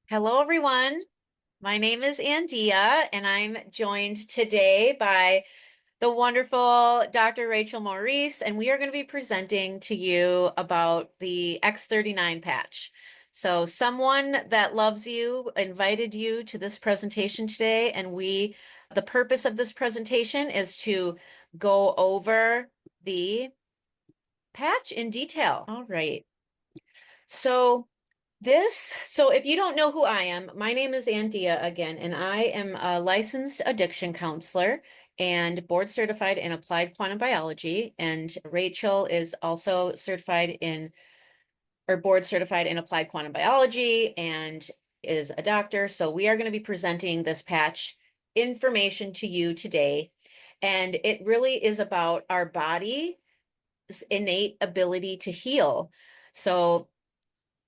Hello, everyone. My name is Andeea, and I'm joined today by the wonderful Dr. Rachel Maurice, and we are going to be presenting to you about the X39 patch. So, someone that loves you invited you to this presentation today, and the purpose of this presentation is to go over the patch in detail. All right. So, so if you don't know who I am, my name is Andeea again, and I am a licensed addiction counselor and board certified in applied quantum biology. And Rachel is also certified in or board certified in applied quantum biology and is a doctor. So we are going to be presenting this patch information to you today. And it really is about our body's innate ability to heal. So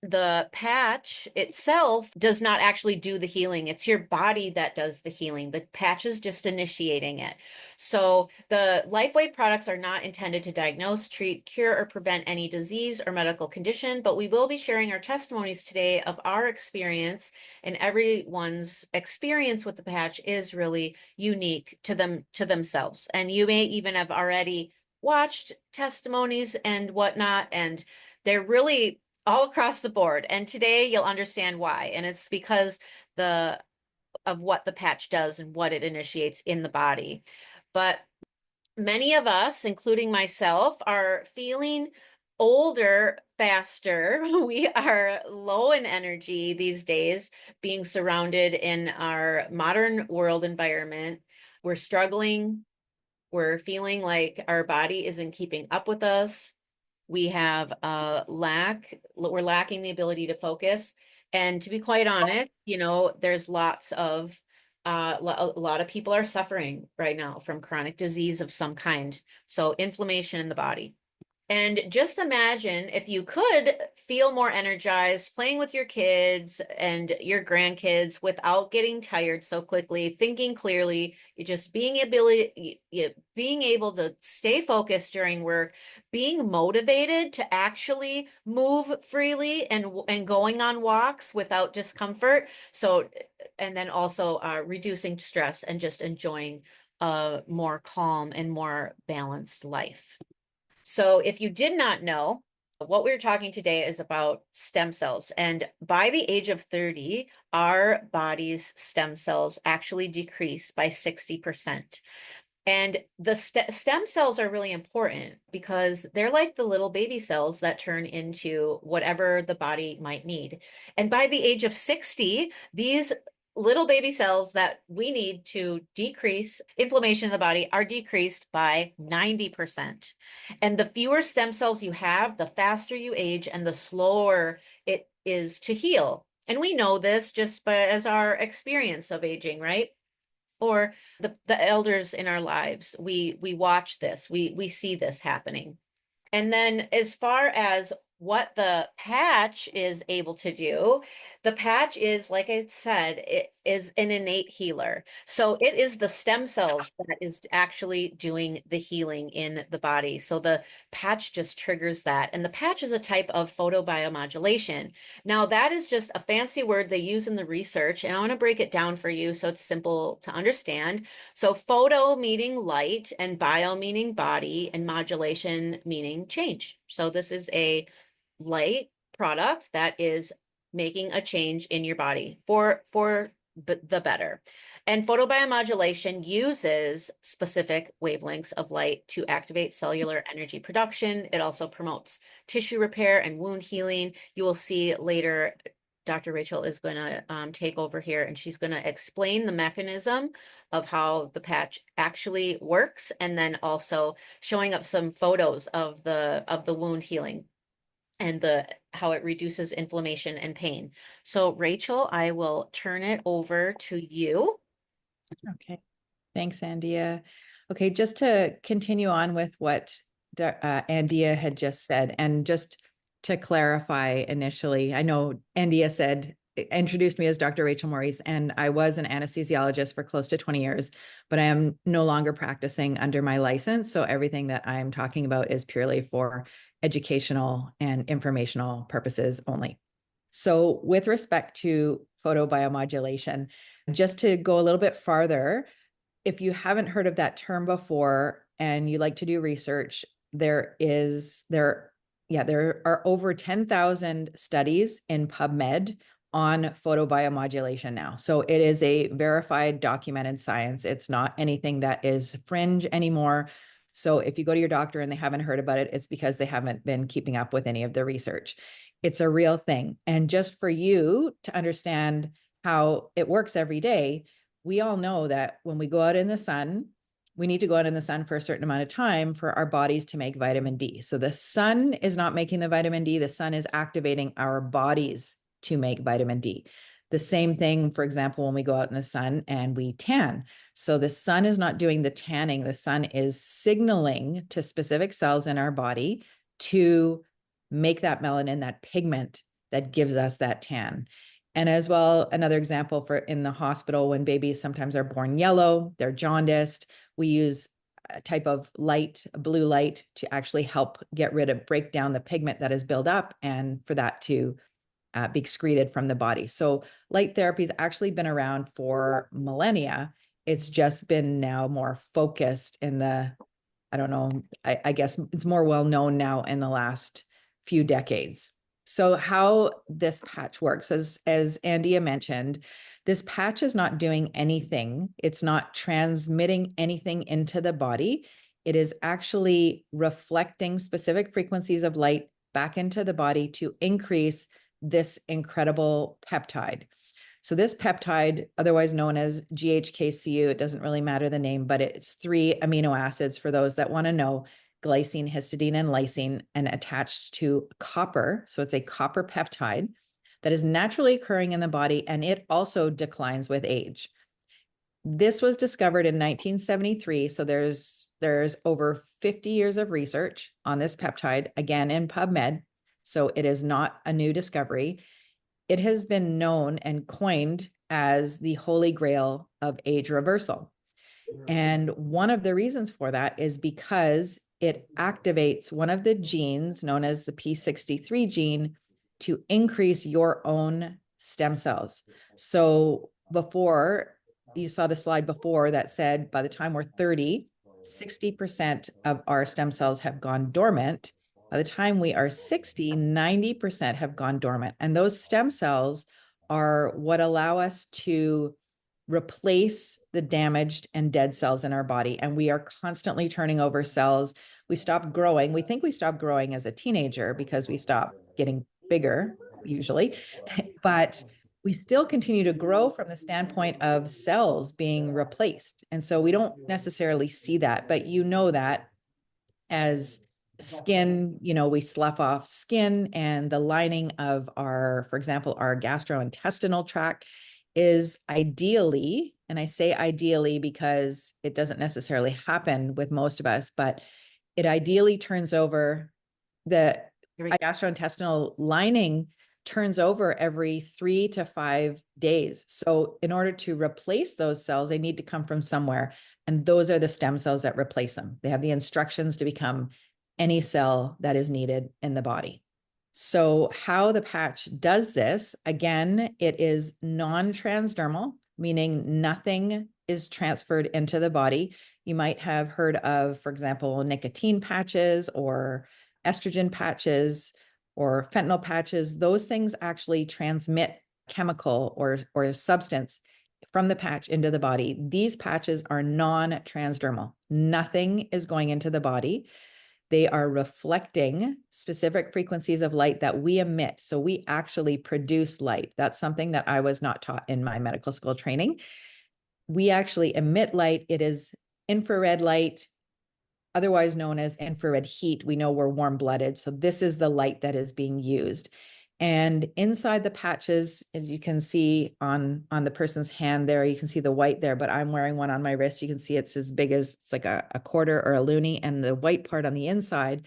the patch itself does not actually do the healing. It's your body that does the healing. The patch is just initiating it. So the Lifewave products are not intended to diagnose, treat, cure, or prevent any disease or medical condition, but we will be sharing our testimonies today of our experience, and everyone's experience with the patch is really unique to themselves. And you may even have already watched testimonies and whatnot, and they're really all across the board. And today you'll understand why. And it's because the of what the patch does and what it initiates in the body. But many of us, including myself, are feeling older faster. We are low in energy these days, being surrounded in our modern world environment. We're struggling. We're feeling like our body isn't keeping up with us. We have we're lacking the ability to focus. And to be quite honest, there's a lot of people are suffering right now from chronic disease of some kind. So inflammation in the body. And just imagine if you could feel more energized playing with your kids and your grandkids without getting tired so quickly, thinking clearly, you just being able to stay focused during work, being motivated to actually move freely and going on walks without discomfort. So, and then also reducing stress and just enjoying a more calm and more balanced life. So, if you did not know, what we're talking today is about stem cells. And by the age of 30, our body's stem cells actually decrease by 60%. And the stem cells are really important because they're like the little baby cells that turn into whatever the body might need. And by the age of 60, these little baby cells that we need to decrease inflammation in the body are decreased by 90%. And the fewer stem cells you have, the faster you age and the slower it is to heal. And we know this just as our experience of aging, right? Or the elders in our lives. We watch this, we see this happening. And then as far as what the patch is able to do, the patch is, like I said, it is an innate healer. So it is the stem cells that is actually doing the healing in the body. So the patch just triggers that. And the patch is a type of photobiomodulation. Now, that is just a fancy word they use in the research, and I want to break it down for you so it's simple to understand. So photo meaning light, and bio meaning body, and modulation meaning change. So this is a light product that is making a change in your body for the better. And photobiomodulation uses specific wavelengths of light to activate cellular energy production. It also promotes tissue repair and wound healing. You will see later Dr. Rachel is going to take over here, and she's going to explain the mechanism of how the patch actually works, and then also showing up some photos of the wound healing and the how it reduces inflammation and pain. So Rachel, I will turn it over to you. Okay. Thanks, Andeea. Okay, just to continue on with what Andeea had just said, and just to clarify initially, I know Andeea introduced me as Dr. Rachel Maurice, and I was an anesthesiologist for close to 20 years, but I am no longer practicing under my license. So everything that I'm talking about is purely for educational and informational purposes only. So with respect to photobiomodulation. Just to go a little bit farther, if you haven't heard of that term before and you like to do research, there are over 10,000 studies in PubMed on photobiomodulation now. So it is a verified, documented science. It's not anything that is fringe anymore. So if you go to your doctor and they haven't heard about it, it's because they haven't been keeping up with any of the research. It's a real thing. And just for you to understand how it works every day, we all know that when we go out in the sun, we need to go out in the sun for a certain amount of time for our bodies to make vitamin D. So the sun is not making the vitamin D, the sun is activating our bodies to make vitamin D. The same thing, for example, when we go out in the sun and we tan. So the sun is not doing the tanning, the sun is signaling to specific cells in our body to make that melanin, that pigment that gives us that tan. And as well, another example for in the hospital, when babies sometimes are born yellow, they're jaundiced, we use a type of light, blue light, to actually help break down the pigment that is built up and for that to be excreted from the body. So light therapy has actually been around for millennia. It's just been now more focused in the, I don't know, I guess it's more well known now in the last few decades. So how this patch works, as Andeea mentioned, this patch is not doing anything. It's not transmitting anything into the body. It is actually reflecting specific frequencies of light back into the body to increase this incredible peptide. So this peptide, otherwise known as GHKCU, it doesn't really matter the name, but it's 3 amino acids for those that want to know: glycine, histidine, and lysine, and attached to copper. So it's a copper peptide that is naturally occurring in the body, and it also declines with age. This was discovered in 1973. So there's over 50 years of research on this peptide, again in PubMed. So it is not a new discovery. It has been known and coined as the holy grail of age reversal. And one of the reasons for that is because it activates one of the genes known as the P63 gene to increase your own stem cells. So before, you saw the slide before that said by the time we're 30, 60% of our stem cells have gone dormant. By the time we are 60, 90% have gone dormant. And those stem cells are what allow us to replace the damaged and dead cells in our body. And we are constantly turning over cells. We stop growing. We think we stop growing as a teenager because we stop getting bigger, usually, but we still continue to grow from the standpoint of cells being replaced. And so we don't necessarily see that, but you know that as skin, we slough off skin, and the lining of our, for example, our gastrointestinal tract is ideally, and I say ideally because it doesn't necessarily happen with most of us, but it ideally turns over, the gastrointestinal lining turns over every 3 to 5 days. So in order to replace those cells, they need to come from somewhere. And those are the stem cells that replace them. They have the instructions to become any cell that is needed in the body. So how the patch does this, again, it is non-transdermal, meaning nothing is transferred into the body. You might have heard of, for example, nicotine patches or estrogen patches or fentanyl patches. Those things actually transmit chemical or substance from the patch into the body. These patches are non-transdermal. Nothing is going into the body. They are reflecting specific frequencies of light that we emit. So we actually produce light. That's something that I was not taught in my medical school training. We actually emit light. It is infrared light, otherwise known as infrared heat. We know we're warm-blooded. So this is the light that is being used. And inside the patches, as you can see on the person's hand there, you can see the white there, but I'm wearing one on my wrist. You can see it's as big as, it's like a quarter or a loonie. And the white part on the inside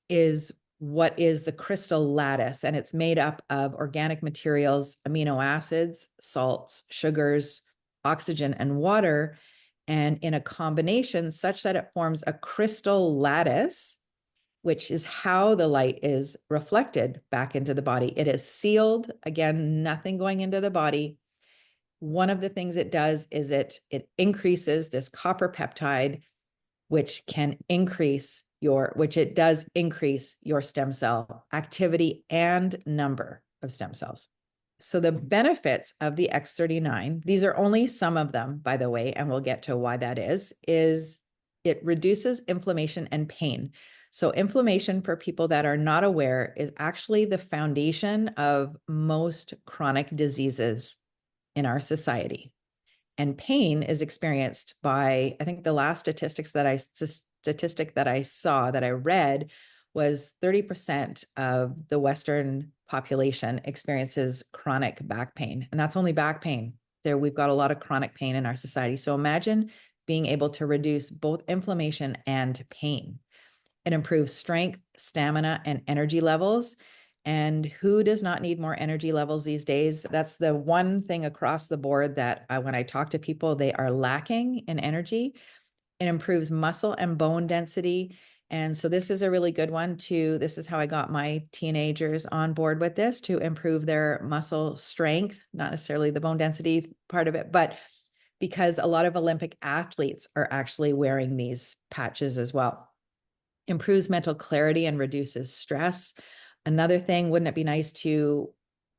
is what is the crystal lattice. And it's made up of organic materials, amino acids, salts, sugars, oxygen, and water. And in a combination such that it forms a crystal lattice which is how the light is reflected back into the body. It is sealed, again, nothing going into the body. One of the things it does is it increases this copper peptide, which it does increase your stem cell activity and number of stem cells. So the benefits of the X39, these are only some of them, by the way, and we'll get to why that is it reduces inflammation and pain. So inflammation, for people that are not aware, is actually the foundation of most chronic diseases in our society. And pain is experienced by, I think the last statistic that I saw, that I read, was 30% of the Western population experiences chronic back pain. And that's only back pain. We've got a lot of chronic pain in our society. So imagine being able to reduce both inflammation and pain. It improves strength, stamina, and energy levels. And who does not need more energy levels these days? That's the one thing across the board that when I talk to people, they are lacking in energy. It improves muscle and bone density. And so this is a really good one too. This is how I got my teenagers on board with this, to improve their muscle strength, not necessarily the bone density part of it, but because a lot of Olympic athletes are actually wearing these patches as well. Improves mental clarity and reduces stress. Another thing, wouldn't it be nice to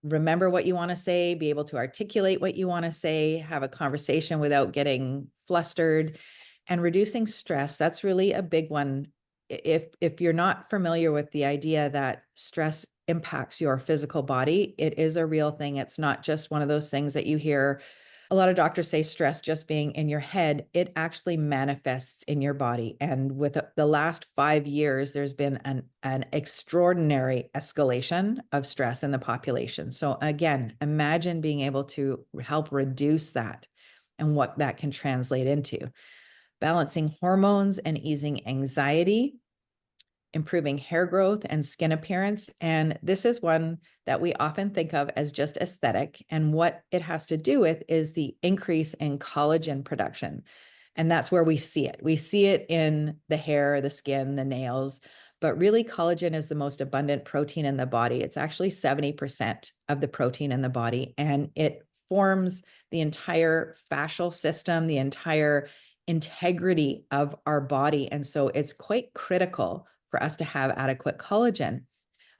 remember what you want to say, be able to articulate what you want to say, have a conversation without getting flustered, and reducing stress? That's really a big one. If you're not familiar with the idea that stress impacts your physical body, it is a real thing. It's not just one of those things that you hear a lot of doctors say stress just being in your head. It actually manifests in your body. And with the last 5 years, there's been an extraordinary escalation of stress in the population. So again, imagine being able to help reduce that and what that can translate into. Balancing hormones and easing anxiety, improving hair growth and skin appearance. And this is one that we often think of as just aesthetic. And what it has to do with is the increase in collagen production. And that's where we see it. We see it in the hair, the skin, the nails, but really collagen is the most abundant protein in the body. It's actually 70% of the protein in the body, and it forms the entire fascial system, the entire integrity of our body. And so it's quite critical for us to have adequate collagen.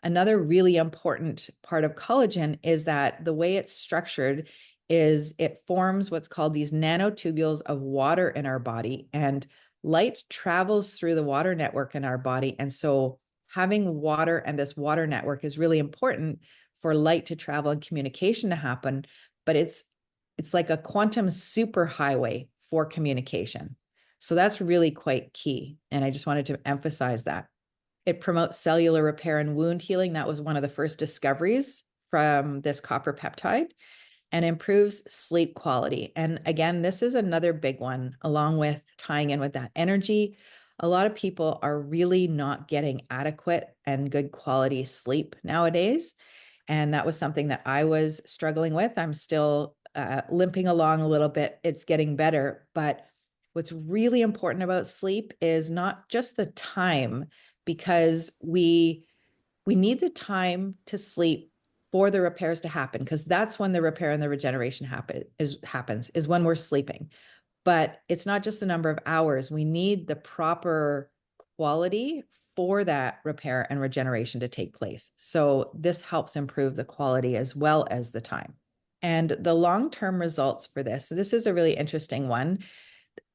Another really important part of collagen is that the way it's structured is it forms what's called these nanotubules of water in our body, and light travels through the water network in our body. And so having water and this water network is really important for light to travel and communication to happen. But it's like a quantum superhighway for communication. So that's really quite key. And I just wanted to emphasize that. It promotes cellular repair and wound healing. That was one of the first discoveries from this copper peptide, and improves sleep quality. And again, this is another big one, along with tying in with that energy. A lot of people are really not getting adequate and good quality sleep nowadays. And that was something that I was struggling with. I'm still limping along a little bit. It's getting better. But what's really important about sleep is not just the time, because we need the time to sleep for the repairs to happen, because that's when the repair and the regeneration happens is when we're sleeping. But it's not just the number of hours. We need the proper quality for that repair and regeneration to take place. So this helps improve the quality as well as the time. And the long-term results for this is a really interesting one.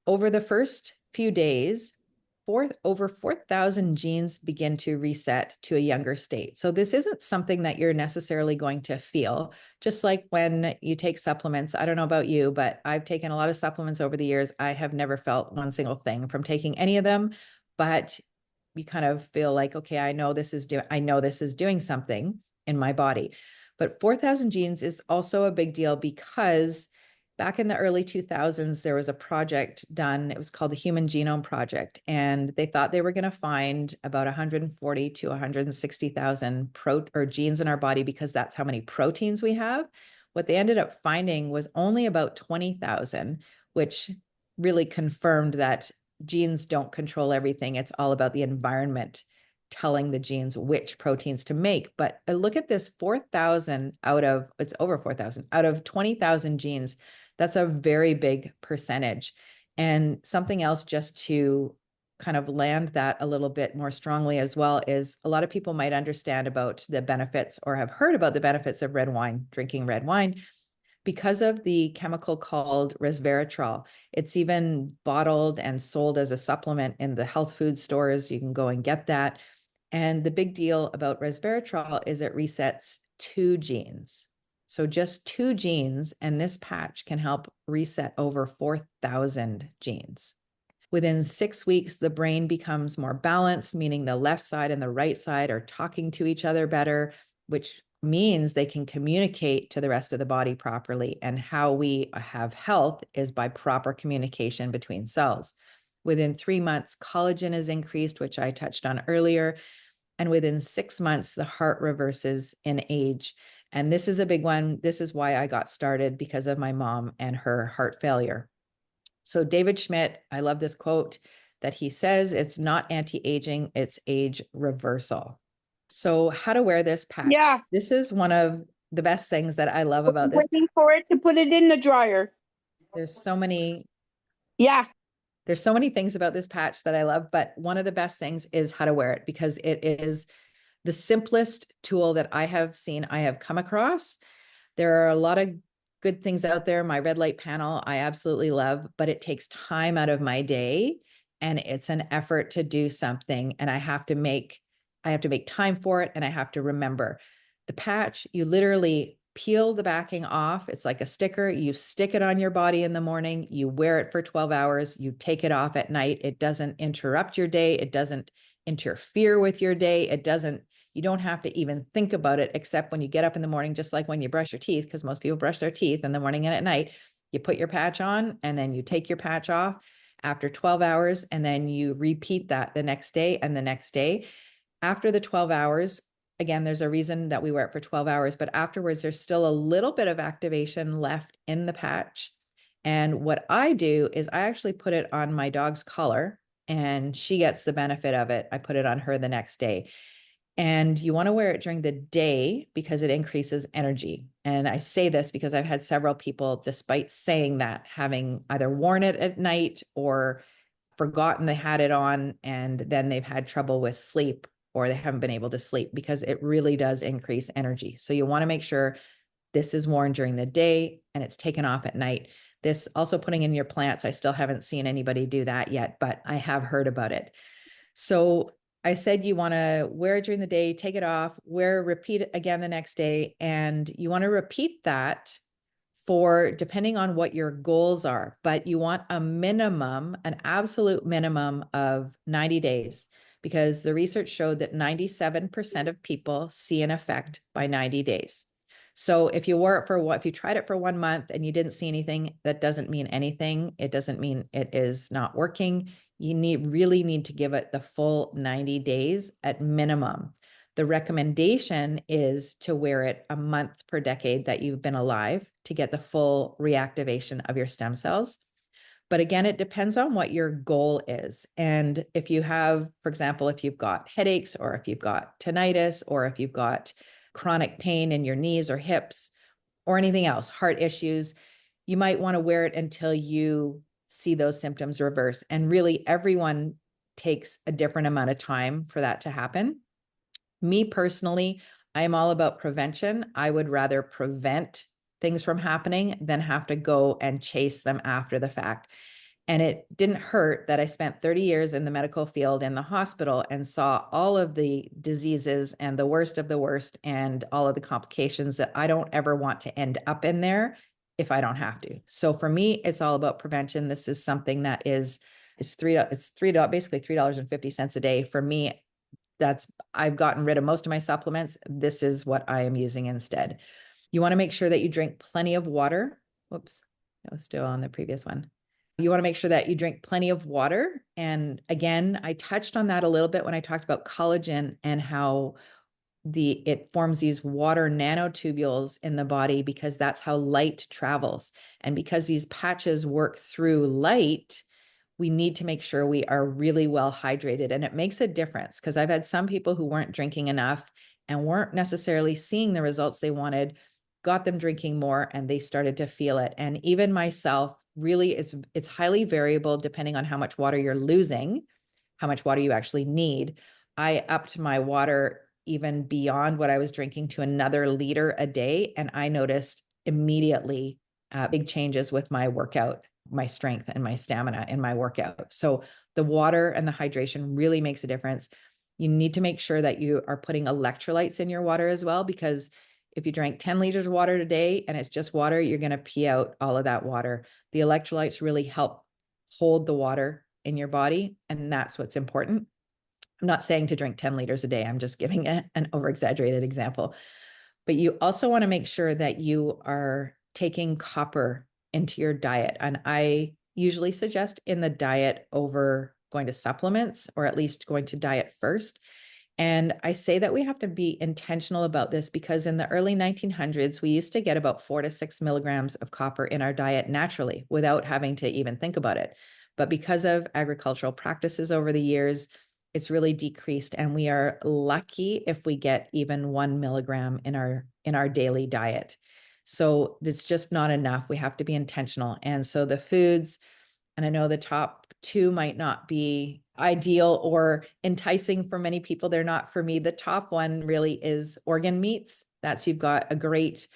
Over the first few days, over 4,000 genes begin to reset to a younger state. So this isn't something that you're necessarily going to feel, just like when you take supplements. I don't know about you, but I've taken a lot of supplements over the years. I have never felt one single thing from taking any of them, but you kind of feel like, okay, I know this is doing something in my body. But 4,000 genes is also a big deal, because back in the early 2000s, there was a project done. It was called the Human Genome Project. And they thought they were going to find about 140 to 160,000 genes in our body, because that's how many proteins we have. What they ended up finding was only about 20,000, which really confirmed that genes don't control everything. It's all about the environment telling the genes which proteins to make. But look at this, 4,000 out of, it's over 4,000 out of 20,000 genes. That's a very big percentage. And something else just to kind of land that a little bit more strongly as well is a lot of people might understand about the benefits or have heard about the benefits of red wine, drinking red wine, because of the chemical called resveratrol. It's even bottled and sold as a supplement in the health food stores. You can go and get that. And the big deal about resveratrol is it resets 2 genes. So just 2 genes, and this patch can help reset over 4,000 genes. Within 6 weeks, the brain becomes more balanced, meaning the left side and the right side are talking to each other better, which means they can communicate to the rest of the body properly. And how we have health is by proper communication between cells. Within 3 months, collagen is increased, which I touched on earlier. And within 6 months, the heart reverses in age. And this is a big one. This is why I got started, because of my mom and her heart failure. So David Schmidt, I love this quote that he says, it's not anti-aging, it's age reversal. So how to wear this patch. Yeah. This is one of the best things that I love about this. Waiting for it to put it in the dryer. There's so many Yeah. There's so many things about this patch that I love, but one of the best things is how to wear it, because it is the simplest tool that I have seen, I have come across. There are a lot of good things out there. My red light panel, I absolutely love, but it takes time out of my day, and it's an effort to do something. And I have to make time for it. And I have to remember the patch. You literally peel the backing off. It's like a sticker. You stick it on your body in the morning. You wear it for 12 hours. You take it off at night. It doesn't interrupt your day. It doesn't interfere with your day. You don't have to even think about it, except when you get up in the morning, just like when you brush your teeth, because most people brush their teeth in the morning and at night. You put your patch on, and then you take your patch off after 12 hours, and then you repeat that the next day and the next day. After the 12 hours, again, there's a reason that we wear it for 12 hours, but afterwards, there's still a little bit of activation left in the patch. And what I do is I actually put it on my dog's collar, and she gets the benefit of it. I put it on her the next day. And you want to wear it during the day because it increases energy. And I say this because I've had several people, despite saying that, having either worn it at night or forgotten they had it on, and then they've had trouble with sleep, or they haven't been able to sleep, because it really does increase energy. So you want to make sure this is worn during the day and it's taken off at night. This also putting in your plants, I still haven't seen anybody do that yet, but I have heard about it. So I said you want to wear it during the day, take it off, repeat it again the next day. And you want to repeat that for, depending on what your goals are, but you want a minimum, an absolute minimum of 90 days, because the research showed that 97% of people see an effect by 90 days. So if you tried it for 1 month and you didn't see anything, that doesn't mean anything. It doesn't mean it is not working. You really need to give it the full 90 days at minimum. The recommendation is to wear it a month per decade that you've been alive to get the full reactivation of your stem cells. But again, it depends on what your goal is. And if you have, for example, if you've got headaches, or if you've got tinnitus, or if you've got chronic pain in your knees or hips or anything else, heart issues, you might want to wear it until you see those symptoms reverse. And really, everyone takes a different amount of time for that to happen. Me personally, I'm all about prevention. I would rather prevent things from happening than have to go and chase them after the fact. And it didn't hurt that I spent 30 years in the medical field in the hospital and saw all of the diseases and the worst of the worst and all of the complications that I don't ever want to end up in there if I don't have to. So for me, it's all about prevention. This is something that is basically $3.50 a day. For me, I've gotten rid of most of my supplements. This is what I am using instead. You want to make sure that you drink plenty of water. Whoops, that was still on the previous one. You want to make sure that you drink plenty of water. And again, I touched on that a little bit when I talked about collagen and how it forms these water nanotubules in the body, because that's how light travels. And because these patches work through light, we need to make sure we are really well hydrated. And it makes a difference because I've had some people who weren't drinking enough and weren't necessarily seeing the results they wanted, got them drinking more, and they started to feel it. And even myself, really, it's highly variable depending on how much water you're losing, how much water you actually need. I upped my water even beyond what I was drinking to another liter a day. And I noticed immediately big changes with my workout, my strength and my stamina in my workout. So the water and the hydration really makes a difference. You need to make sure that you are putting electrolytes in your water as well, because if you drank 10 liters of water today and it's just water, you're going to pee out all of that water. The electrolytes really help hold the water in your body, and that's what's important. I'm not saying to drink 10 liters a day. I'm just giving an over-exaggerated example. But you also want to make sure that you are taking copper into your diet. And I usually suggest in the diet over going to supplements, or at least going to diet first. And I say that we have to be intentional about this because in the early 1900s, we used to get about 4 to 6 milligrams of copper in our diet naturally without having to even think about it. But because of agricultural practices over the years, it's really decreased, and we are lucky if we get even 1 milligram in our daily diet. So it's just not enough. We have to be intentional. And so the foods, and I know the top two might not be ideal or enticing for many people. They're not for me. The top one really is organ meats. That's you've got a great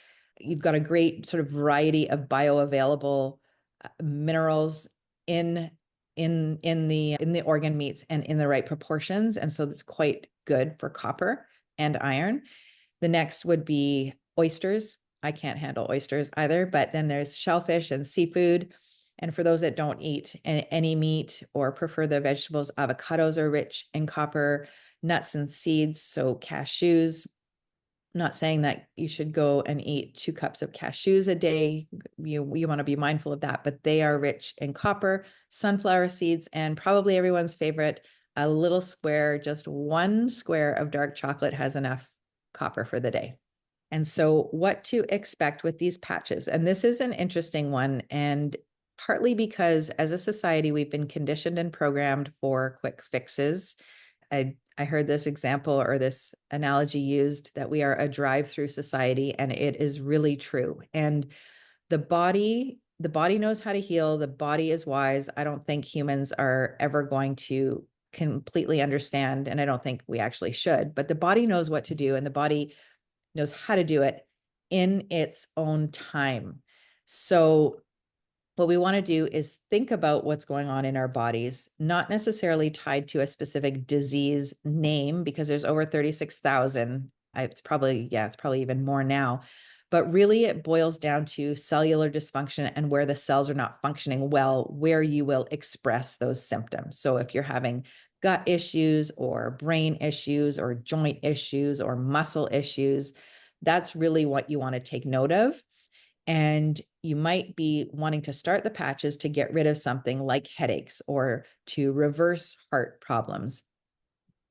sort of variety of bioavailable minerals in the organ meats and in the right proportions. And so that's quite good for copper and iron. The next would be oysters. I can't handle oysters either, but then there's shellfish and seafood. And for those that don't eat any meat or prefer the vegetables, avocados are rich in copper, nuts and seeds, so cashews. I'm not saying that you should go and eat 2 cups of cashews a day. You want to be mindful of that, but they are rich in copper, sunflower seeds, and probably everyone's favorite, a little square, just 1 square of dark chocolate has enough copper for the day. And so what to expect with these patches. And this is an interesting one, and partly because as a society, we've been conditioned and programmed for quick fixes. I heard this example or this analogy used that we are a drive-through society, and it is really true. And the body knows how to heal. The body is wise. I don't think humans are ever going to completely understand, and I don't think we actually should, but the body knows what to do, and the body knows how to do it in its own time. So what we want to do is think about what's going on in our bodies, not necessarily tied to a specific disease name, because there's over 36,000. It's probably even more now. But really, it boils down to cellular dysfunction and where the cells are not functioning well, where you will express those symptoms. So if you're having gut issues or brain issues or joint issues or muscle issues, that's really what you want to take note of. And you might be wanting to start the patches to get rid of something like headaches or to reverse heart problems.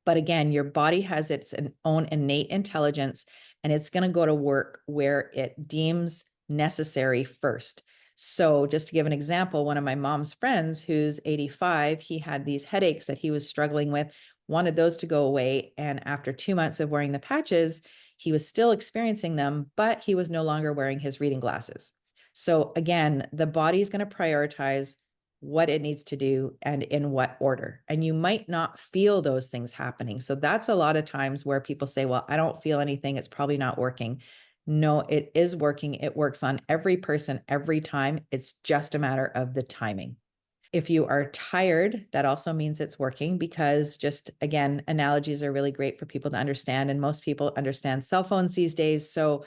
But again, your body has its own innate intelligence, and it's going to go to work where it deems necessary first. So just to give an example, one of my mom's friends who's 85, he had these headaches that he was struggling with, wanted those to go away. And after 2 months of wearing the patches, he was still experiencing them, but he was no longer wearing his reading glasses. So again, the body is going to prioritize what it needs to do and in what order. And you might not feel those things happening. So that's a lot of times where people say, well, I don't feel anything. It's probably not working. No, it is working. It works on every person every time. It's just a matter of the timing. If you are tired, that also means it's working, because just again, analogies are really great for people to understand. And most people understand cell phones these days. So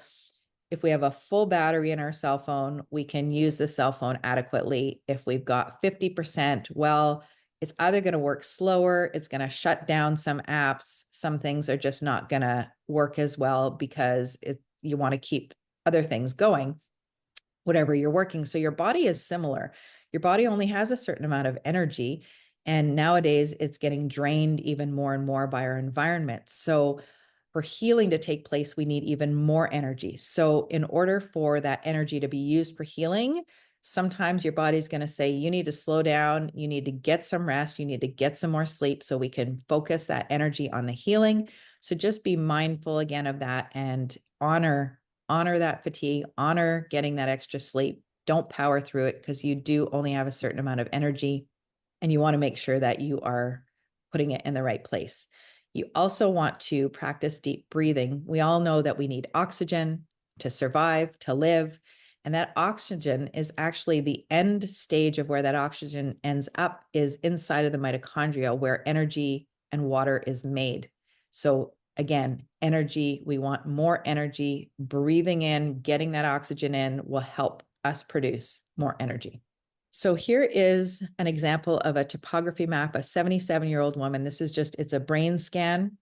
if we have a full battery in our cell phone, we can use the cell phone adequately. If we've got 50%, well, it's either going to work slower, it's going to shut down some apps, some things are just not going to work as well because you want to keep other things going, whatever you're working. So your body is similar. Your body only has a certain amount of energy, and nowadays it's getting drained even more and more by our environment. So for healing to take place, we need even more energy. So in order for that energy to be used for healing, sometimes your body's going to say, you need to slow down, you need to get some rest, you need to get some more sleep so we can focus that energy on the healing. So just be mindful again of that and honor that fatigue, honor getting that extra sleep. Don't power through it because you do only have a certain amount of energy, and you want to make sure that you are putting it in the right place. You also want to practice deep breathing. We all know that we need oxygen to survive, to live. And that oxygen is actually the end stage of where that oxygen ends up is inside of the mitochondria, where energy and water is made. So again, energy, we want more energy. Breathing in, getting that oxygen in will help us produce more energy. So here is an example of a topography map, a 77-year-old woman. This is just, it's a brain scan.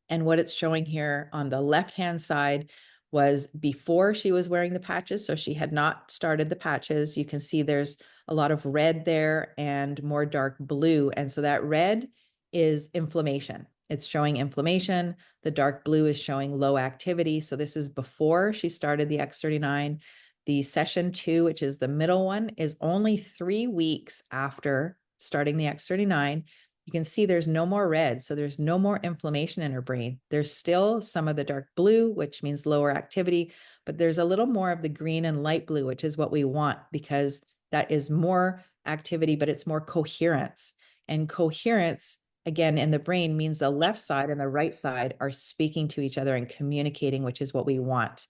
And what it's showing here on the left-hand side was before she was wearing the patches. So she had not started the patches. You can see there's a lot of red there and more dark blue. And so that red is inflammation. It's showing inflammation. The dark blue is showing low activity. So this is before she started the X39. The session 2, which is the middle one, is only 3 weeks after starting the X39. You can see there's no more red, so there's no more inflammation in her brain. There's still some of the dark blue, which means lower activity, but there's a little more of the green and light blue, which is what we want because that is more activity, but it's more coherence. And coherence, again, in the brain means the left side and the right side are speaking to each other and communicating, which is what we want.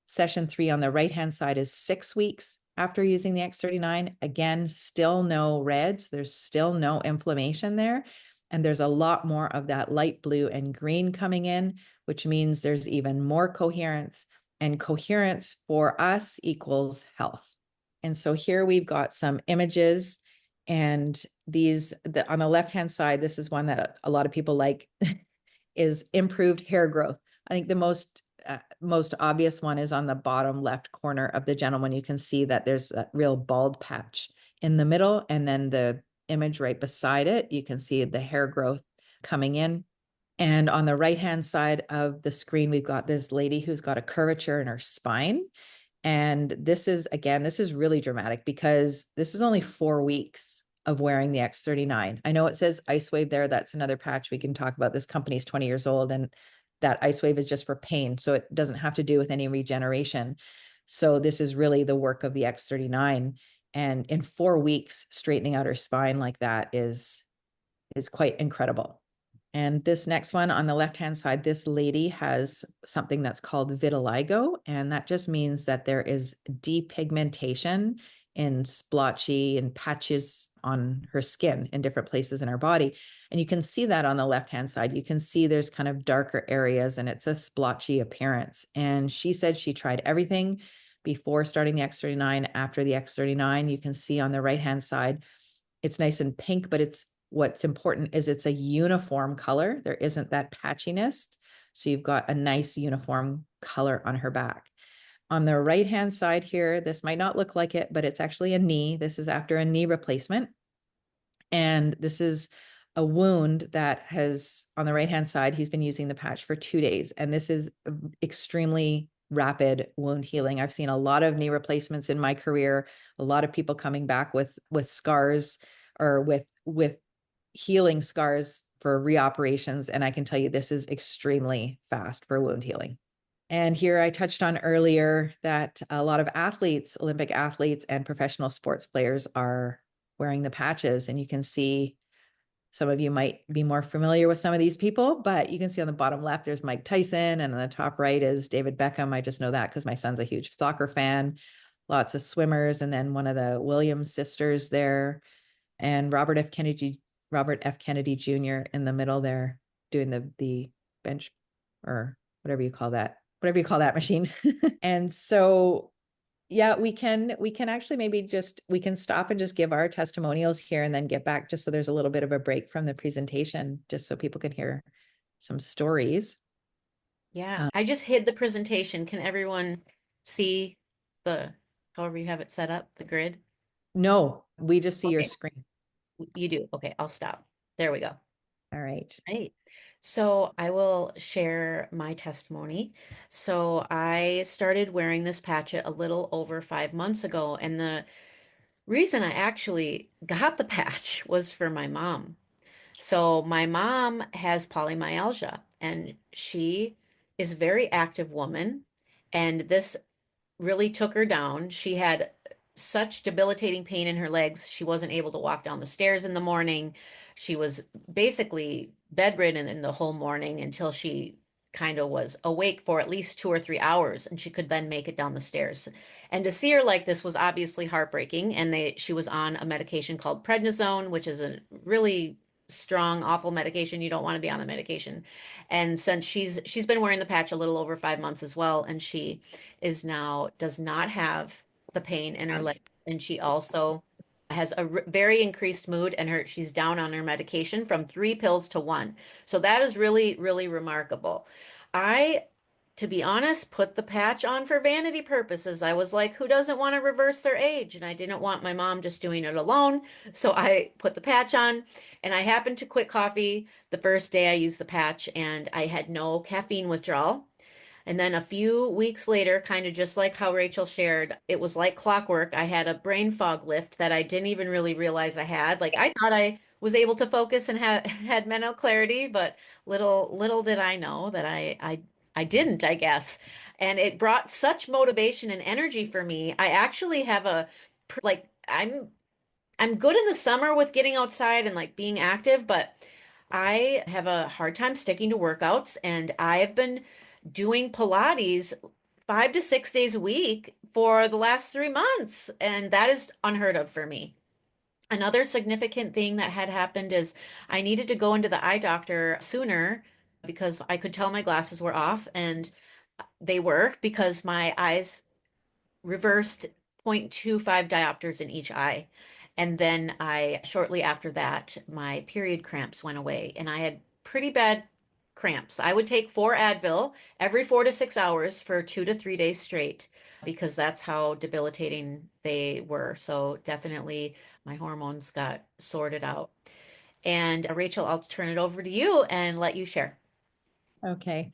Session 3 on the right-hand side is 6 weeks after using the X39. Again, still no red, so there's still no inflammation there. And there's a lot more of that light blue and green coming in, which means there's even more coherence. And coherence for us equals health. And so here we've got some images, and these, on the left-hand side, this is one that a lot of people like, is improved hair growth. I think the most obvious one is on the bottom left corner of the gentleman. You can see that there's a real bald patch in the middle, and then the image right beside it, you can see the hair growth coming in. And on the right-hand side of the screen, we've got this lady who's got a curvature in her spine. And this is, again, this is really dramatic because this is only 4 weeks of wearing the X39. I know it says Icewave there. That's another patch we can talk about. This company's 20 years old, and that Icewave is just for pain. So it doesn't have to do with any regeneration. So this is really the work of the X39. And in 4 weeks, straightening out her spine like that is quite incredible. And this next one on the left-hand side, this lady has something that's called vitiligo. And that just means that there is depigmentation in splotchy and patches on her skin in different places in her body. And you can see that on the left-hand side. You can see there's kind of darker areas and it's a splotchy appearance. And she said she tried everything before starting the X39, after the X39. You can see on the right-hand side, it's nice and pink, but what's important is it's a uniform color. There isn't that patchiness. So you've got a nice uniform color on her back. On the right-hand side here, this might not look like it, but it's actually a knee. This is after a knee replacement. And this is a wound that has, on the right-hand side, he's been using the patch for 2 days. And this is extremely rapid wound healing. I've seen a lot of knee replacements in my career, a lot of people coming back with scars or with healing scars for reoperations. And I can tell you this is extremely fast for wound healing. And here I touched on earlier that a lot of athletes, Olympic athletes and professional sports players are wearing the patches. And you can see, some of you might be more familiar with some of these people, but you can see on the bottom left, there's Mike Tyson, and on the top right is David Beckham. I just know that because my son's a huge soccer fan, lots of swimmers, and then one of the Williams sisters there, and Robert F. Kennedy Jr. in the middle there doing the bench, or whatever you call that machine. And so, yeah, we can actually maybe we can stop and just give our testimonials here and then get back, just so there's a little bit of a break from the presentation, just so people can hear some stories. Yeah, I just hid the presentation. Can everyone see however you have it set up, the grid? No, we just see your Okay. screen. You do. Okay, I'll stop. There we go. All right. Right. So I will share my testimony. So I started wearing this patch a little over 5 months ago, and the reason I actually got the patch was for my mom. So my mom has polymyalgia, and she is a very active woman, and this really took her down. She had such debilitating pain in her legs. She wasn't able to walk down the stairs in the morning. She was basically bedridden in the whole morning until she kind of was awake for at least 2 or 3 hours, and she could then make it down the stairs. And to see her like this was obviously heartbreaking. And she was on a medication called prednisone, which is a really strong, awful medication. You don't want to be on the medication. And since she's been wearing the patch a little over 5 months as well, and she is now does not have the pain in her leg, and she also has a very increased mood, and she's down on her medication from 3 pills to one. So that is really, really remarkable. I, to be honest, put the patch on for vanity purposes. I was like, who doesn't want to reverse their age? And I didn't want my mom just doing it alone. So I put the patch on, and I happened to quit coffee the first day I used the patch, and I had no caffeine withdrawal. And then a few weeks later, kind of just like how Rachel shared, it was like clockwork. I had a brain fog lift that I didn't even really realize I had. Like I thought I was able to focus and had mental clarity, but little did I know that I didn't, I guess. And it brought such motivation and energy for me. I actually have like I'm good in the summer with getting outside and like being active, but I have a hard time sticking to workouts, and I've been doing Pilates 5 to 6 days a week for the last 3 months, and that is unheard of for me. Another significant thing that had happened is I needed to go into the eye doctor sooner because I could tell my glasses were off, and they were because my eyes reversed 0.25 diopters in each eye. And then shortly after that, my period cramps went away, and I had pretty bad cramps. I would take 4 Advil every 4 to 6 hours for 2 to 3 days straight because that's how debilitating they were. So definitely my hormones got sorted out. And Rachel, I'll turn it over to you and let you share. Okay.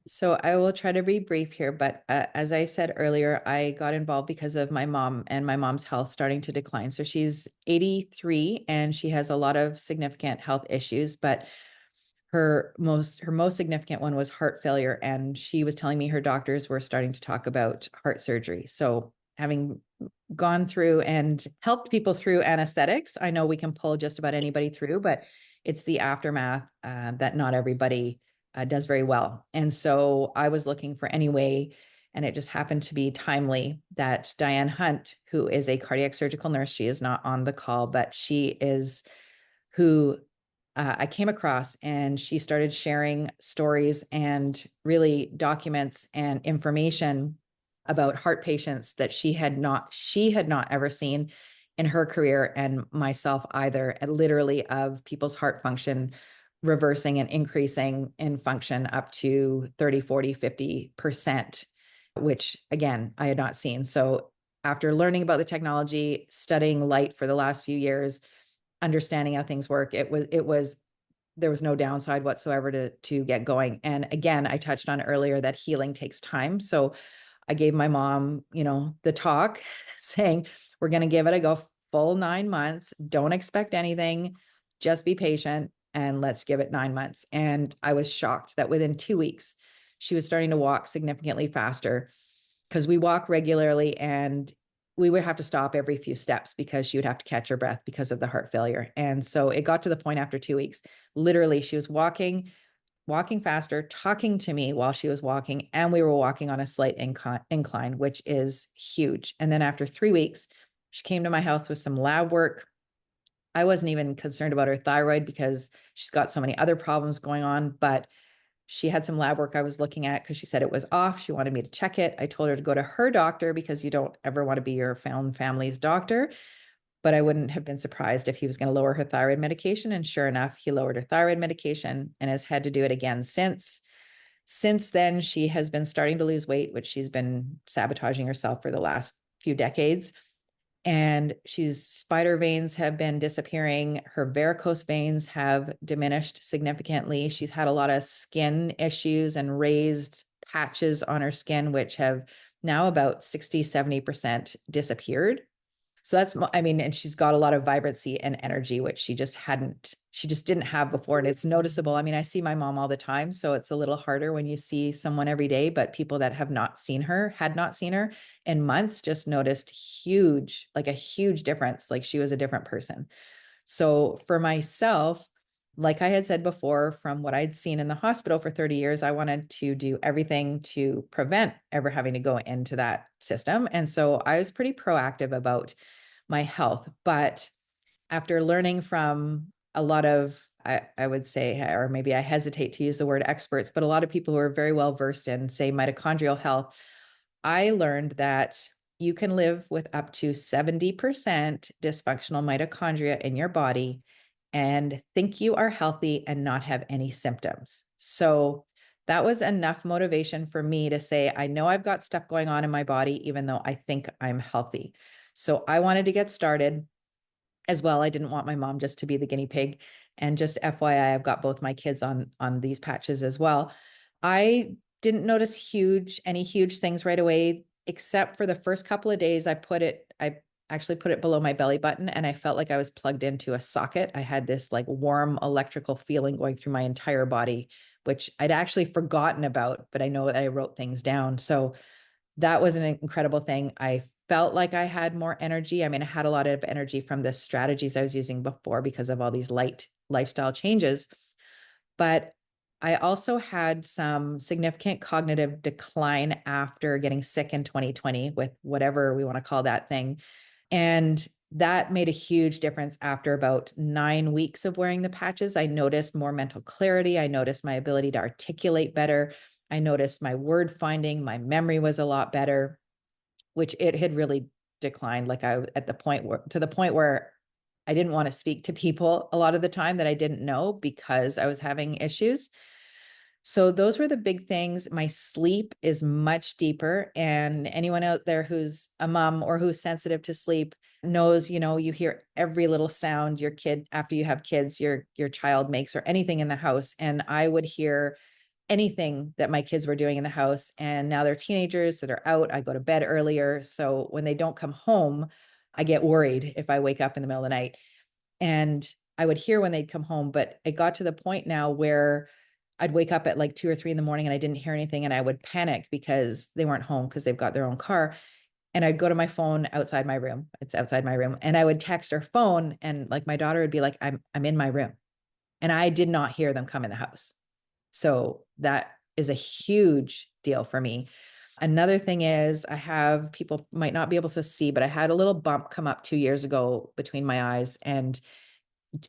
So I will try to be brief here, but as I said earlier, I got involved because of my mom and my mom's health starting to decline. So she's 83 and she has a lot of significant health issues, but her most significant one was heart failure. And she was telling me her doctors were starting to talk about heart surgery. So having gone through and helped people through anesthetics, I know we can pull just about anybody through, but it's the aftermath that not everybody does very well. And so I was looking for any way, and it just happened to be timely that Diane Hunt, who is a cardiac surgical nurse, she is not on the call, but she is who I came across, and she started sharing stories and really documents and information about heart patients that she had not ever seen in her career, and myself either, and literally of people's heart function reversing and increasing in function up to 30, 40, 50%, which again, I had not seen. So after learning about the technology, studying light for the last few years, understanding how things work, there was no downside whatsoever to get going. And again, I touched on earlier that healing takes time. So I gave my mom, the talk saying, we're going to give it a go, full 9 months. Don't expect anything. Just be patient and let's give it 9 months. And I was shocked that within 2 weeks, she was starting to walk significantly faster, because we walk regularly and we would have to stop every few steps because she would have to catch her breath because of the heart failure. And so it got to the point after 2 weeks, literally she was walking faster, talking to me while she was walking, and we were walking on a slight incline, which is huge. And then after 3 weeks, she came to my house with some lab work. I wasn't even concerned about her thyroid because she's got so many other problems going on, but she had some lab work I was looking at because she said it was off. She wanted me to check it. I told her to go to her doctor because you don't ever want to be your family's doctor. But I wouldn't have been surprised if he was going to lower her thyroid medication. And sure enough, he lowered her thyroid medication and has had to do it again since. Since then, she has been starting to lose weight, which she's been sabotaging herself for the last few decades. And she's spider veins have been disappearing. Her varicose veins have diminished significantly. She's had a lot of skin issues and raised patches on her skin, which have now about 60, 70% disappeared. So that's, I mean, and she's got a lot of vibrancy and energy, which she just didn't have before. And it's noticeable. I mean, I see my mom all the time, so it's a little harder when you see someone every day, but people that had not seen her in months just noticed like a huge difference. Like she was a different person. So for myself, like I had said before, from what I'd seen in the hospital for 30 years, I wanted to do everything to prevent ever having to go into that system. And so I was pretty proactive about my health. But after learning from a lot of, I would say, or maybe I hesitate to use the word experts, but a lot of people who are very well versed in, say, mitochondrial health, I learned that you can live with up to 70% dysfunctional mitochondria in your body and think you are healthy and not have any symptoms. So that was enough motivation for me to say, I know I've got stuff going on in my body, even though I think I'm healthy. So I wanted to get started as well. I didn't want my mom just to be the guinea pig. And just FYI, I've got both my kids on these patches as well. I didn't notice any huge things right away, except for the first couple of days I actually put it below my belly button and I felt like I was plugged into a socket. I had this like warm electrical feeling going through my entire body, which I'd actually forgotten about, but I know that I wrote things down. So that was an incredible thing. I felt like I had more energy. I mean, I had a lot of energy from the strategies I was using before because of all these light lifestyle changes. But I also had some significant cognitive decline after getting sick in 2020 with whatever we want to call that thing. And that made a huge difference after about 9 weeks of wearing the patches. I noticed more mental clarity. I noticed my ability to articulate better. I noticed my word finding, my memory was a lot better, which it had really declined. Like to the point where I didn't want to speak to people a lot of the time that I didn't know because I was having issues. So those were the big things. My sleep is much deeper. And anyone out there who's a mom or who's sensitive to sleep knows, you hear every little sound your kid, after you have kids, your child makes or anything in the house. And I would hear anything that my kids were doing in the house. And now they're teenagers, so they're out. I go to bed earlier. So when they don't come home, I get worried if I wake up in the middle of the night. And I would hear when they'd come home, but it got to the point now where I'd wake up at like 2 or 3 in the morning and I didn't hear anything. And I would panic because they weren't home because they've got their own car. And I'd go to my phone outside my room. It's outside my room. And I would text her phone. And like my daughter would be like, I'm in my room. And I did not hear them come in the house. So that is a huge deal for me. Another thing is people might not be able to see, but I had a little bump come up 2 years ago between my eyes, and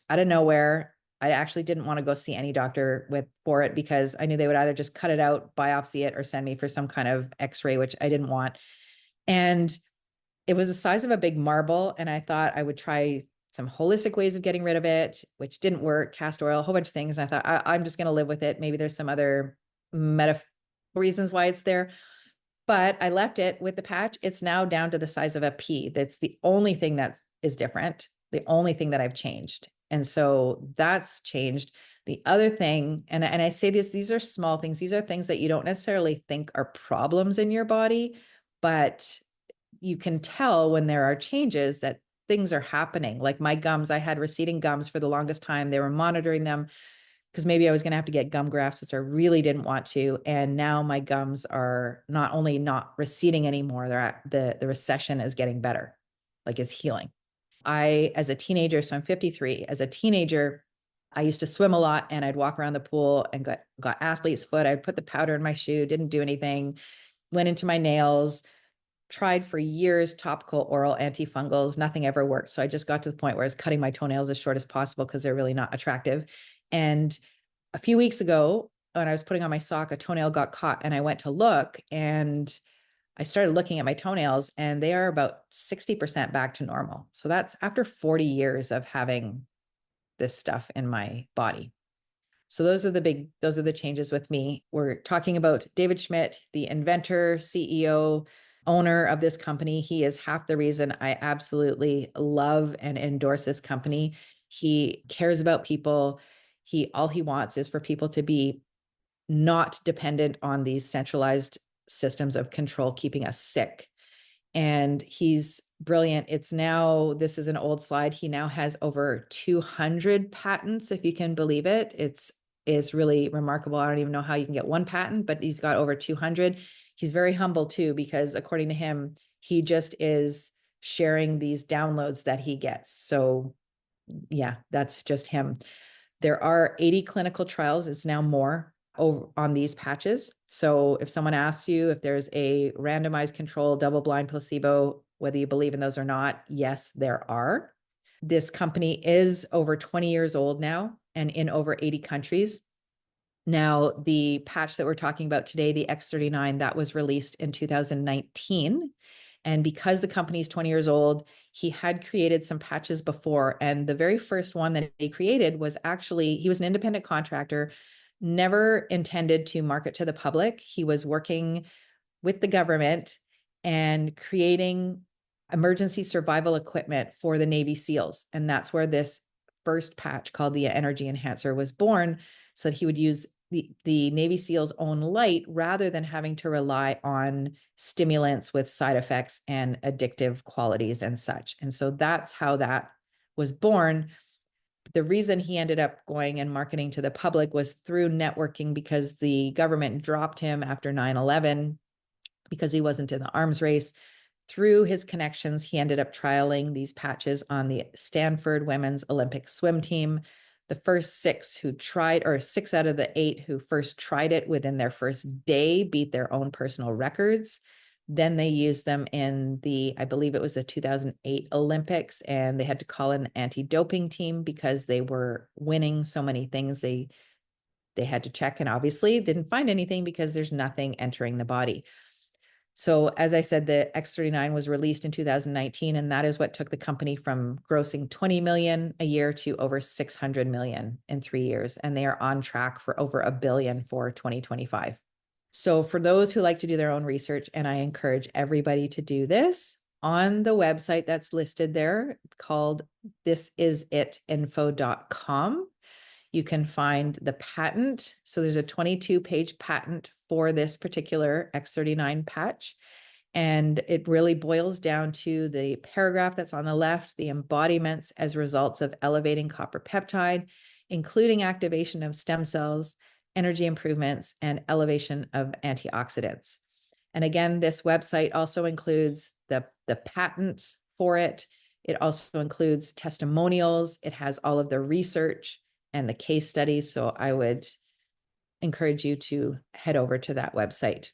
out of nowhere, I actually didn't want to go see any doctor for it because I knew they would either just cut it out, biopsy it, or send me for some kind of x-ray, which I didn't want. And it was the size of a big marble. And I thought I would try some holistic ways of getting rid of it, which didn't work, castor oil, a whole bunch of things. And I thought, I'm just going to live with it. Maybe there's some other reasons why it's there. But I left it with the patch. It's now down to the size of a pea. That's the only thing that is different, the only thing that I've changed. And so that's changed. The other thing, and I say these are small things. These are things that you don't necessarily think are problems in your body, but you can tell when there are changes that things are happening. Like my gums, I had receding gums for the longest time. They were monitoring them because maybe I was going to have to get gum grafts, which I really didn't want to. And now my gums are not only not receding anymore, the recession is getting better, like is healing. As a teenager, so I'm 53, as a teenager, I used to swim a lot and I'd walk around the pool and got athlete's foot. I'd put the powder in my shoe, didn't do anything, went into my nails, tried for years, topical, oral antifungals, nothing ever worked. So I just got to the point where I was cutting my toenails as short as possible because they're really not attractive. And a few weeks ago, when I was putting on my sock, a toenail got caught and I went to look and I started looking at my toenails and they are about 60% back to normal. So that's after 40 years of having this stuff in my body. So those are the changes with me. We're talking about David Schmidt, the inventor, CEO, owner of this company. He is half the reason I absolutely love and endorse this company. He cares about people. All he wants is for people to be not dependent on these centralized systems of control, keeping us sick. And he's brilliant. This is an old slide. He now has over 200 patents, if you can believe it. It's really remarkable. I don't even know how you can get one patent, but he's got over 200. He's very humble too, because according to him, he just is sharing these downloads that he gets. So yeah, that's just him. There are 80 clinical trials. It's now more on these patches. So if someone asks you if there's a randomized control, double-blind placebo, whether you believe in those or not, yes, there are. This company is over 20 years old now and in over 80 countries. Now, the patch that we're talking about today, the X39, that was released in 2019. And because the company is 20 years old, he had created some patches before. And the very first one that he created was actually, he was an independent contractor, never intended to market to the public. He was working with the government and creating emergency survival equipment for the Navy SEALs. And that's where this first patch called the Energy Enhancer was born, so that he would use the Navy SEAL's own light rather than having to rely on stimulants with side effects and addictive qualities and such. And so that's how that was born. The reason he ended up going and marketing to the public was through networking, because the government dropped him after 9/11 because he wasn't in the arms race. Through his connections, he ended up trialing these patches on the Stanford women's Olympic swim team. The first 6 who tried, or 6 out of the 8 who first tried it within their first day, beat their own personal records. Then they used them in I believe it was the 2008 Olympics, and they had to call in the anti-doping team because they were winning so many things. They had to check, and obviously didn't find anything because there's nothing entering the body. So as I said, the X39 was released in 2019, and that is what took the company from grossing 20 million a year to over 600 million in 3 years. And they are on track for over $1 billion for 2025. So for those who like to do their own research, and I encourage everybody to do this, on the website that's listed there called thisisitinfo.com, you can find the patent. So there's a 22-page patent for this particular X39 patch. And it really boils down to the paragraph that's on the left, the embodiments as results of elevating copper peptide, including activation of stem cells, energy improvements, and elevation of antioxidants. And again, this website also includes the patent for it. It also includes testimonials. It has all of the research and the case studies. So I would encourage you to head over to that website.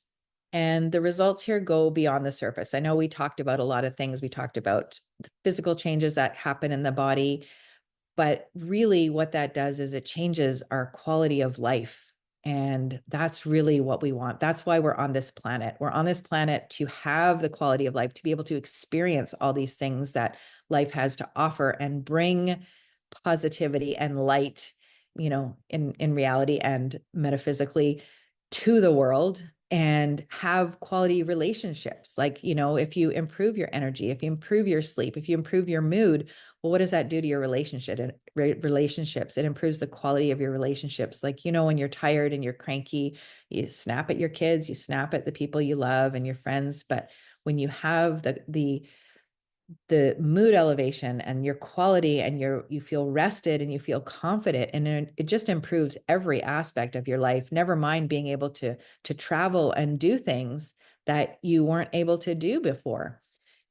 And the results here go beyond the surface. I know we talked about a lot of things. We talked about the physical changes that happen in the body, but really what that does is it changes our quality of life. And that's really what we want. That's why we're on this planet. We're on this planet to have the quality of life, to be able to experience all these things that life has to offer and bring positivity and light, in reality and metaphysically, to the world, and have quality relationships. Like, if you improve your energy, if you improve your sleep, if you improve your mood, well, what does that do to your relationships? It improves the quality of your relationships. Like, when you're tired and you're cranky, you snap at your kids, you snap at the people you love and your friends. But when you have the mood elevation and your quality, and you feel rested and you feel confident, and it just improves every aspect of your life, never mind being able to travel and do things that you weren't able to do before.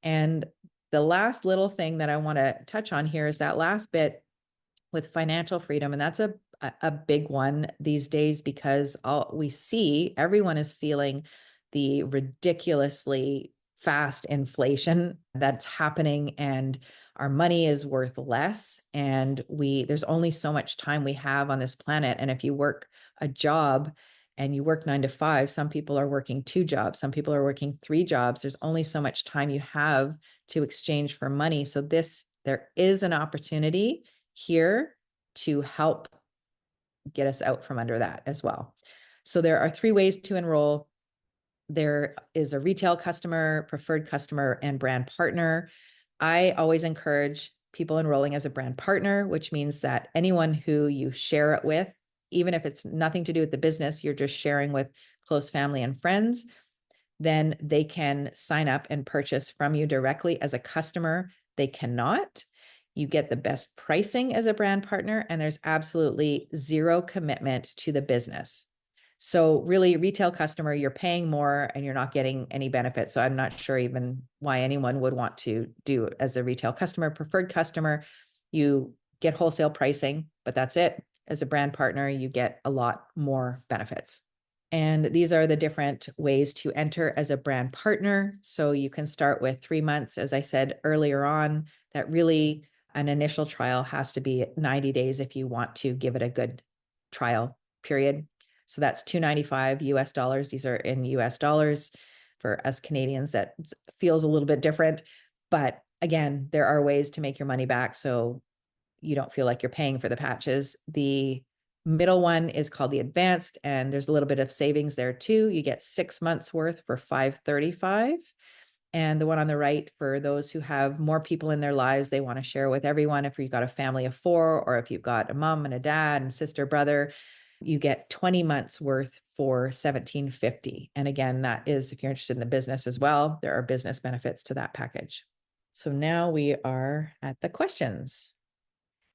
And the last little thing that I want to touch on here is that last bit with financial freedom. And that's a big one these days, because we see everyone is feeling the ridiculously fast inflation that's happening, and our money is worth less. And there's only so much time we have on this planet. And if you work a job and you work 9 to 5, some people are working 2 jobs, some people are working 3 jobs. There's only so much time you have to exchange for money. So there is an opportunity here to help get us out from under that as well. So there are 3 ways to enroll. There is a retail customer, preferred customer, and brand partner. I always encourage people enrolling as a brand partner, which means that anyone who you share it with, even if it's nothing to do with the business, you're just sharing with close family and friends, then they can sign up and purchase from you directly. As a customer, they cannot. You get the best pricing as a brand partner, and there's absolutely zero commitment to the business. So really, retail customer, you're paying more and you're not getting any benefit. So I'm not sure even why anyone would want to do it as a retail customer. Preferred customer, you get wholesale pricing, but that's it. As a brand partner, you get a lot more benefits. And these are the different ways to enter as a brand partner. So you can start with 3 months, as I said earlier on, that really an initial trial has to be 90 days if you want to give it a good trial period. So that's $295 US dollars. These are in US dollars. For us Canadians, that feels a little bit different. But again, there are ways to make your money back so you don't feel like you're paying for the patches. The middle one is called the advanced, and there's a little bit of savings there too. You get 6 months worth for $535. And the one on the right, for those who have more people in their lives, they want to share with everyone. If you've got a family of 4, or if you've got a mom and a dad and sister, brother, you get 20 months worth for $1,750. And again, that is if you're interested in the business as well, there are business benefits to that package. So now we are at the questions.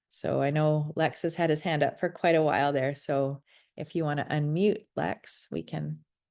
So I know Lex has had his hand up for quite a while there. So if you want to unmute Lex, we can